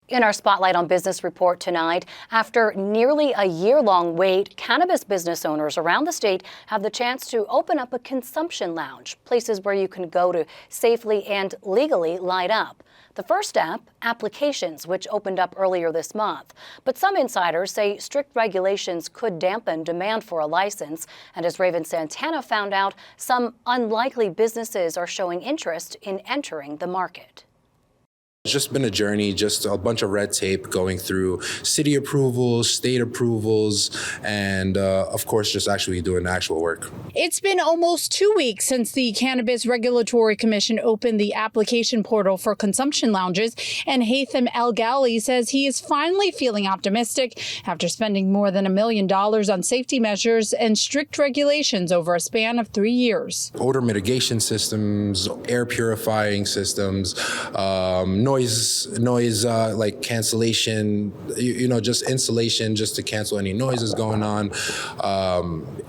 In our Spotlight on Business report tonight, after nearly a year-long wait, cannabis business owners around the state have the chance to open up a consumption lounge, places where you can go to safely and legally light up. The first step, applications, which opened up earlier this month. But some insiders say strict regulations could dampen demand for a license. And as Raven Santana found out, some unlikely businesses are showing interest in entering the market. It's just been a journey, just a bunch of red tape going through city approvals, state approvals, and of course, just actually doing actual work. It's been almost 2 weeks since the Cannabis Regulatory Commission opened the application portal for consumption lounges, and Haytham El-Ghali says he is finally feeling optimistic after spending more than $1 million on safety measures and strict regulations over a span of 3 years. Odor mitigation systems, air purifying systems, noise like cancellation, just insulation just to cancel any noises going on,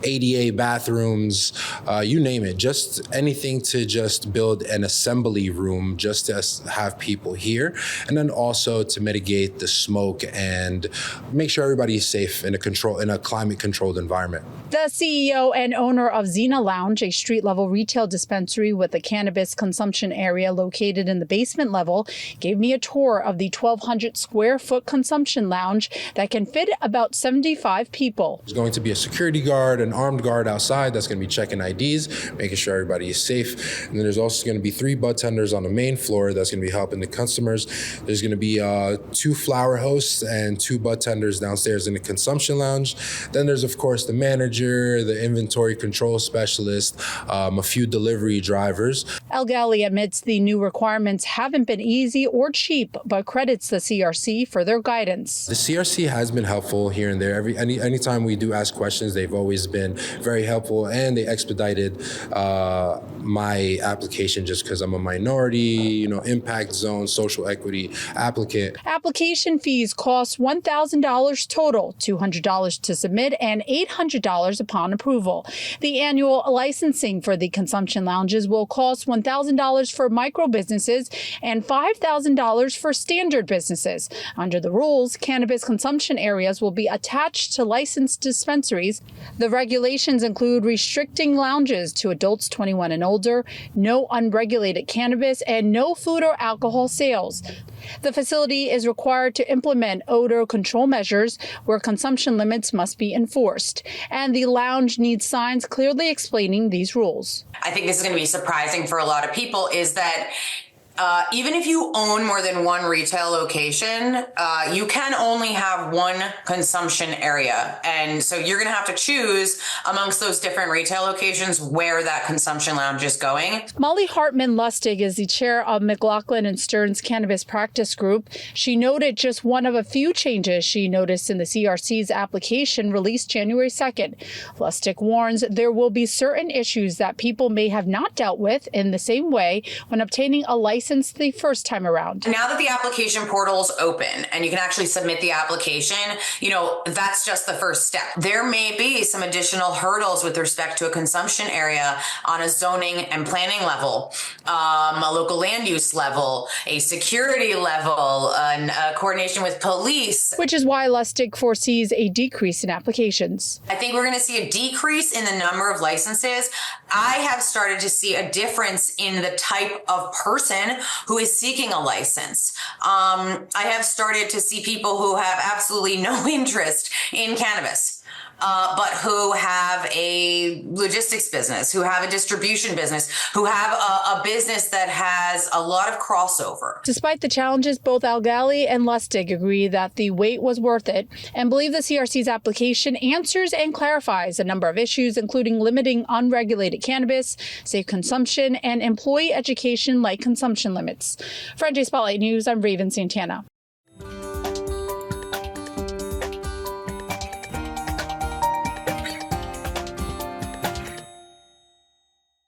ADA bathrooms, you name it, just anything to just build an assembly room just to have people here, and then also to mitigate the smoke and make sure everybody is safe in a climate controlled environment. The CEO and owner of Zena Lounge, a street-level retail dispensary with a cannabis consumption area located in the basement level, gave me a tour of the 1,200 square foot consumption lounge that can fit about 75 people. There's going to be a security guard, an armed guard outside that's going to be checking IDs, making sure everybody is safe. And then there's also going to be 3 bud tenders on the main floor that's going to be helping the customers. There's going to be 2 flower hosts and 2 bud tenders downstairs in the consumption lounge. Then there's, of course, the manager, the inventory control specialist, a few delivery drivers. El-Ghali admits the new requirements haven't been easy or cheap, but credits the CRC for their guidance. The CRC has been helpful here and there. Anytime we do ask questions, they've always been very helpful, and they expedited my application just because I'm a minority, impact zone, social equity applicant. Application fees cost $1,000 total, $200 to submit and $800 upon approval. The annual licensing for the consumption lounges will cost $1,000 for micro businesses and $5,000 for standard businesses. Under the rules, cannabis consumption areas will be attached to licensed dispensaries. The regulations include restricting lounges to adults 21 and older, no unregulated cannabis, and no food or alcohol sales. The facility is required to implement odor control measures where consumption limits must be enforced, and the lounge needs signs clearly explaining these rules. I think this is going to be surprising for a lot of people, is that even if you own more than 1 retail location, you can only have 1 consumption area. And so you're going to have to choose amongst those different retail locations where that consumption lounge is going. Molly Hartman-Lustig is the chair of McLaughlin and Stern's Cannabis Practice Group. She noted just one of a few changes she noticed in the CRC's application released January 2nd. Lustig warns there will be certain issues that people may have not dealt with in the same way when obtaining a license the first time around. Now that the application portal is open and you can actually submit the application, that's just the first step. There may be some additional hurdles with respect to a consumption area on a zoning and planning level, a local land use level, a security level, a coordination with police. Which is why Lustig foresees a decrease in applications. I think we're going to see a decrease in the number of licenses. I have started to see a difference in the type of person who is seeking a license. I have started to see people who have absolutely no interest in cannabis, but who have a logistics business, who have a distribution business, who have a business that has a lot of crossover. Despite the challenges, both El-Ghali and Lustig agree that the wait was worth it and believe the CRC's application answers and clarifies a number of issues, including limiting unregulated cannabis, safe consumption, and employee education like consumption limits. For NJ Spotlight News, I'm Raven Santana.